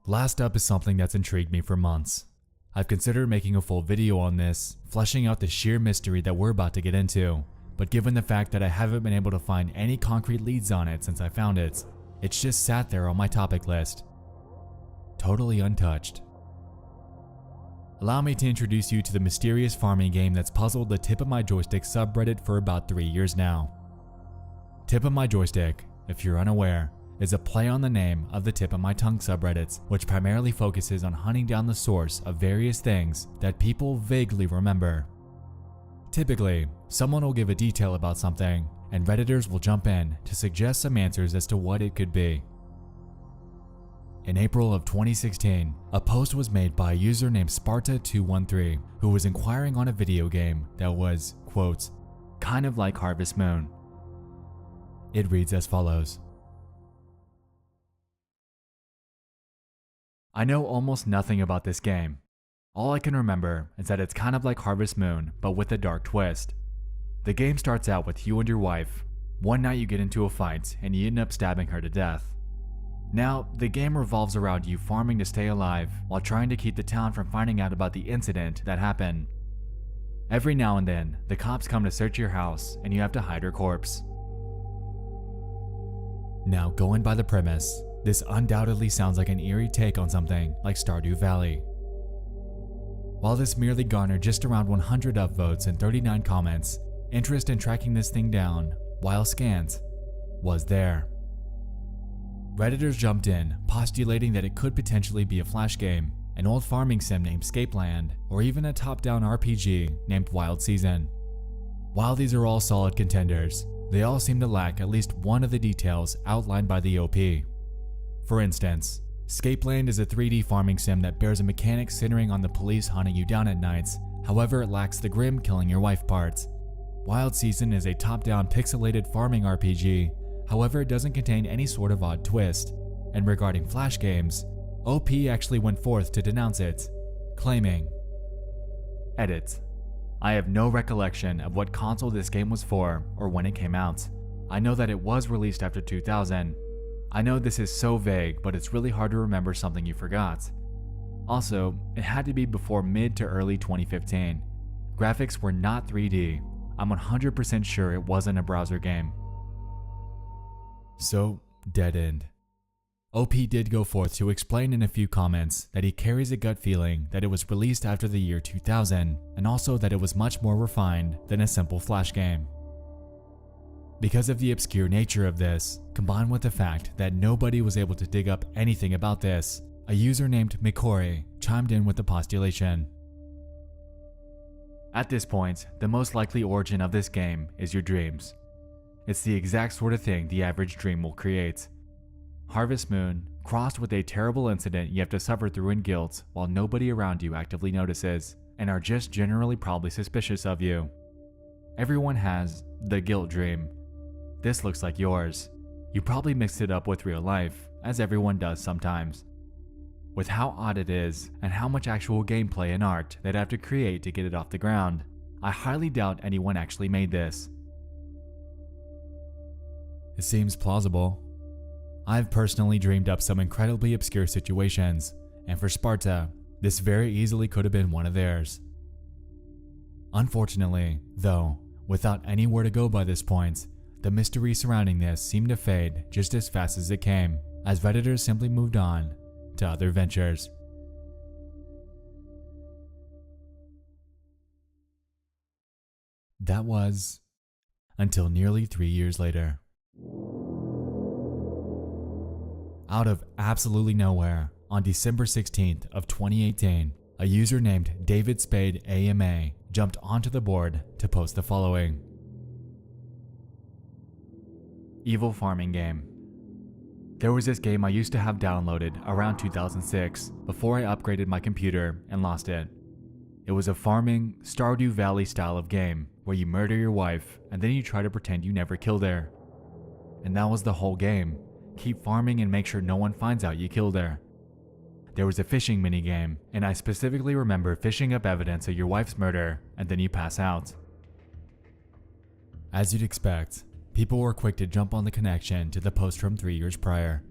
Last up is something that's intrigued me for months. I've considered making a full video on this, fleshing out the sheer mystery that we're about to get into, but given the fact that I haven't been able to find any concrete leads on it since I found it, it's just sat there on my topic list, totally untouched. Allow me to introduce you to the mysterious farming game that's puzzled the Tip of My Joystick subreddit for about 3 years now. Tip of My Joystick, if you're unaware, is a play on the name of the Tip of My Tongue subreddits, which primarily focuses on hunting down the source of various things that people vaguely remember. Typically, someone will give a detail about something, and Redditors will jump in to suggest some answers as to what it could be. In April of 2016, a post was made by a user named Sparta213 who was inquiring on a video game that was, quote, kind of like Harvest Moon. It reads as follows. I know almost nothing about this game. All I can remember is that it's kind of like Harvest Moon, but with a dark twist. The game starts out with you and your wife. One night you get into a fight and you end up stabbing her to death. Now, the game revolves around you farming to stay alive while trying to keep the town from finding out about the incident that happened. Every now and then, the cops come to search your house and you have to hide her corpse. Now, going by the premise, this undoubtedly sounds like an eerie take on something like Stardew Valley. While this merely garnered just around 100 upvotes and 39 comments, interest in tracking this thing down, while scant, was there. Redditors jumped in, postulating that it could potentially be a flash game, an old farming sim named Scapeland, or even a top-down RPG named Wild Season. While these are all solid contenders, they all seem to lack at least one of the details outlined by the OP. For instance, Scapeland is a 3D farming sim that bears a mechanic centering on the police hunting you down at nights, however it lacks the grim killing your wife parts. Wild Season is a top-down pixelated farming RPG, however it doesn't contain any sort of odd twist. And regarding flash games, OP actually went forth to denounce it, claiming, Edit. I have no recollection of what console this game was for or when it came out. I know that it was released after 2000. I know this is so vague, but it's really hard to remember something you forgot. Also, it had to be before mid to early 2015. Graphics were not 3D. I'm 100% sure it wasn't a browser game. So, dead end. OP did go forth to explain in a few comments that he carries a gut feeling that it was released after the year 2000, and also that it was much more refined than a simple flash game. Because of the obscure nature of this, combined with the fact that nobody was able to dig up anything about this, a user named Mikori chimed in with the postulation. At this point, the most likely origin of this game is your dreams. It's the exact sort of thing the average dream will create. Harvest Moon, crossed with a terrible incident you have to suffer through in guilt while nobody around you actively notices, and are just generally probably suspicious of you. Everyone has the guilt dream. This looks like yours. You probably mixed it up with real life, as everyone does sometimes. With how odd it is, and how much actual gameplay and art they'd have to create to get it off the ground, I highly doubt anyone actually made this. It seems plausible. I've personally dreamed up some incredibly obscure situations, and for Sparta, this very easily could have been one of theirs. Unfortunately, though, without anywhere to go by this point, the mystery surrounding this seemed to fade just as fast as it came, as Redditors simply moved on to other ventures. That was until nearly 3 years later. Out of absolutely nowhere, on December 16th of 2018, a user named David Spade AMA jumped onto the board to post the following. Evil farming game. There was this game I used to have downloaded around 2006 before I upgraded my computer and lost it. It was a farming, Stardew Valley style of game where you murder your wife and then you try to pretend you never killed her. And that was the whole game. Keep farming and make sure no one finds out you killed her. There was a fishing minigame, and I specifically remember fishing up evidence of your wife's murder and then you pass out. As you'd expect, people were quick to jump on the connection to the post from 3 years prior.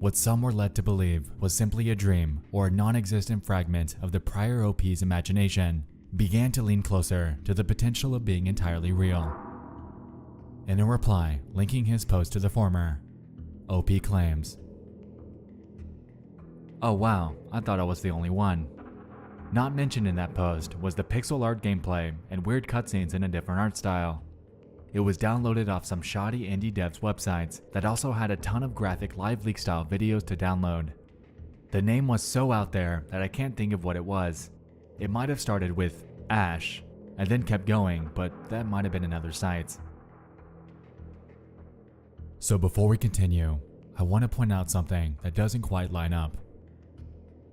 What some were led to believe was simply a dream or a non-existent fragment of the prior OP's imagination began to lean closer to the potential of being entirely real. In a reply linking his post to the former, OP claims, "Oh wow, I thought I was the only one." Not mentioned in that post was the pixel art gameplay and weird cutscenes in a different art style. It was downloaded off some shoddy indie devs websites that also had a ton of graphic live leak style videos to download. The name was so out there that I can't think of what it was. It might have started with Ash and then kept going, but that might have been another site. So before we continue, I want to point out something that doesn't quite line up.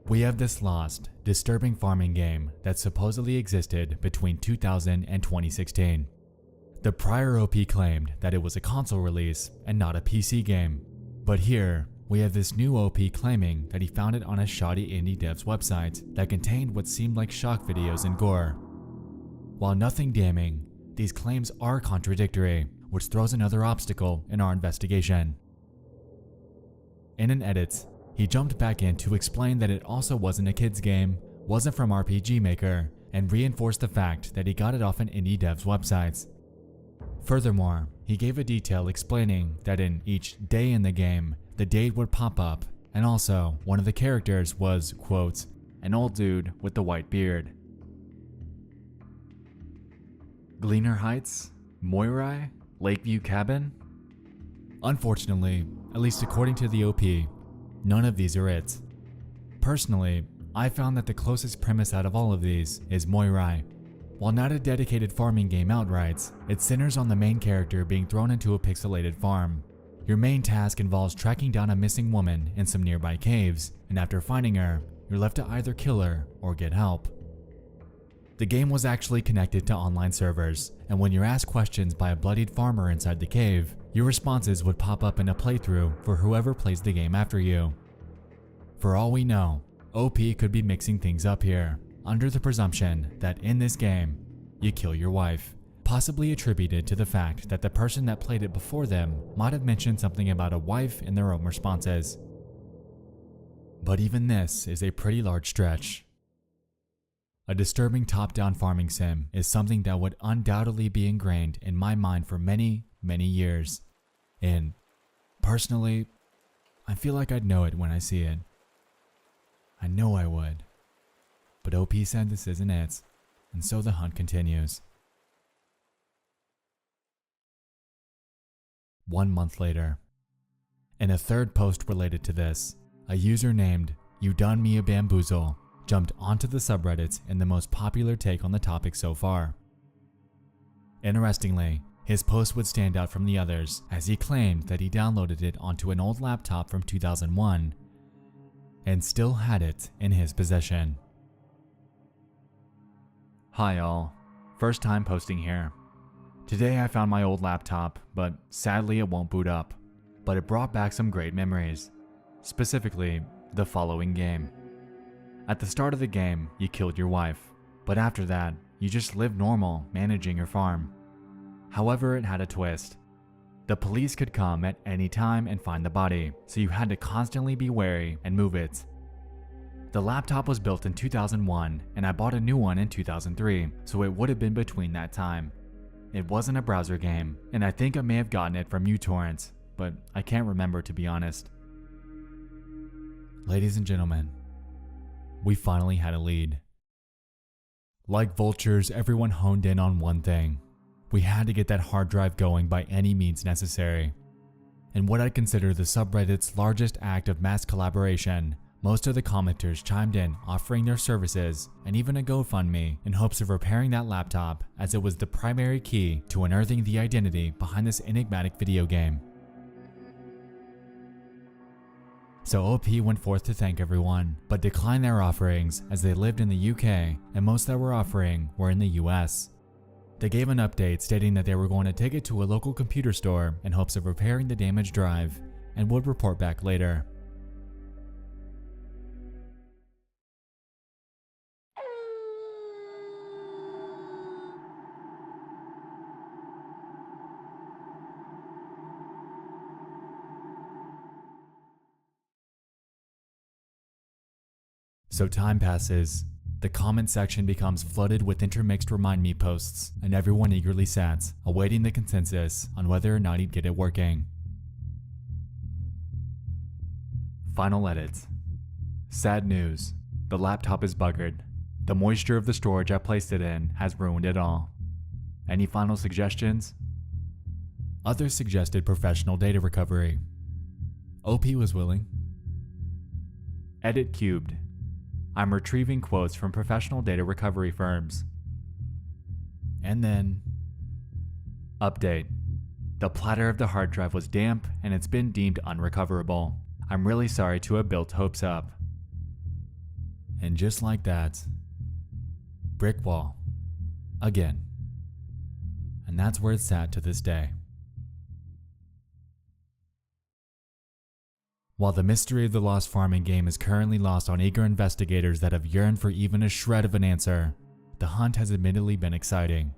We have this lost, disturbing farming game that supposedly existed between 2000 and 2016. The prior OP claimed that it was a console release and not a PC game, but here we have this new OP claiming that he found it on a shoddy indie dev's website that contained what seemed like shock videos and gore. While nothing damning, these claims are contradictory, which throws another obstacle in our investigation. In an edit, he jumped back in to explain that it also wasn't a kid's game, wasn't from RPG Maker, and reinforced the fact that he got it off an indie dev's websites. Furthermore, he gave a detail explaining that in each day in the game, the date would pop up, and also one of the characters was, quote, an old dude with the white beard. Gleaner Heights? Moirai? Lakeview Cabin? Unfortunately, at least according to the OP, none of these are it. Personally, I found that the closest premise out of all of these is Moirai. While not a dedicated farming game outright, it centers on the main character being thrown into a pixelated farm. Your main task involves tracking down a missing woman in some nearby caves, and after finding her, you're left to either kill her or get help. The game was actually connected to online servers, and when you're asked questions by a bloodied farmer inside the cave, your responses would pop up in a playthrough for whoever plays the game after you. For all we know, OP could be mixing things up here, under the presumption that in this game, you kill your wife, possibly attributed to the fact that the person that played it before them might have mentioned something about a wife in their own responses. But even this is a pretty large stretch. A disturbing top-down farming sim is something that would undoubtedly be ingrained in my mind for many, many years. And personally, I feel like I'd know it when I see it. I know I would. But OP said this isn't it, and so the hunt continues. 1 month later. In a third post related to this, a user named You Done Me a Bamboozle jumped onto the subreddit in the most popular take on the topic so far. Interestingly, his post would stand out from the others as he claimed that he downloaded it onto an old laptop from 2001 and still had it in his possession. Hi all, first time posting here. Today I found my old laptop, but sadly it won't boot up, but it brought back some great memories, specifically the following game. At the start of the game, you killed your wife, but after that, you just lived normal, managing your farm. However, it had a twist. The police could come at any time and find the body, so you had to constantly be wary and move it. The laptop was built in 2001, and I bought a new one in 2003, so it would have been between that time. It wasn't a browser game, and I think I may have gotten it from uTorrent, but I can't remember to be honest. Ladies and gentlemen, we finally had a lead. Like vultures, everyone honed in on one thing. We had to get that hard drive going by any means necessary. In what I'd consider the subreddit's largest act of mass collaboration, most of the commenters chimed in offering their services and even a GoFundMe in hopes of repairing that laptop, as it was the primary key to unearthing the identity behind this enigmatic video game. So OP went forth to thank everyone, but declined their offerings as they lived in the UK and most that were offering were in the US. They gave an update stating that they were going to take it to a local computer store in hopes of repairing the damaged drive and would report back later. So time passes. The comment section becomes flooded with intermixed remind me posts, and everyone eagerly sat, awaiting the consensus on whether or not he'd get it working. Final edit. Sad news. The laptop is buggered. The moisture of the storage I placed it in has ruined it all. Any final suggestions? Others suggested professional data recovery. OP was willing. Edit cubed. I'm retrieving quotes from professional data recovery firms. And then... Update. The platter of the hard drive was damp and it's been deemed unrecoverable. I'm really sorry to have built hopes up. And just like that, brick wall. Again. And that's where it's sat to this day. While the mystery of the lost farming game is currently lost on eager investigators that have yearned for even a shred of an answer, the hunt has admittedly been exciting.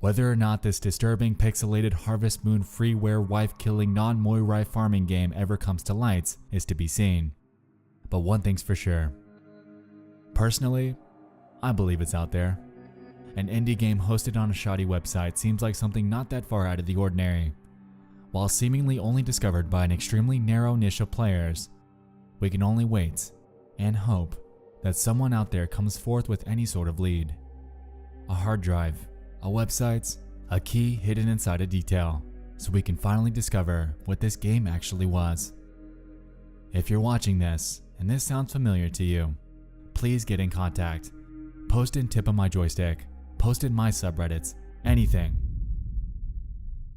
Whether or not this disturbing pixelated Harvest Moon freeware wife-killing non-Moirai farming game ever comes to light is to be seen. But one thing's for sure. Personally, I believe it's out there. An indie game hosted on a shoddy website seems like something not that far out of the ordinary. While seemingly only discovered by an extremely narrow niche of players, we can only wait and hope that someone out there comes forth with any sort of lead. A hard drive, a website, a key hidden inside a detail, so we can finally discover what this game actually was. If you're watching this and this sounds familiar to you, please get in contact. Post in tip of my joystick, post in my subreddits, anything.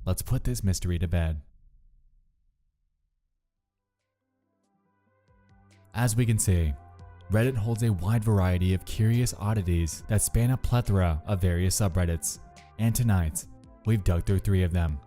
Let's put this mystery to bed. As we can see, Reddit holds a wide variety of curious oddities that span a plethora of various subreddits, and tonight, we've dug through 3 of them.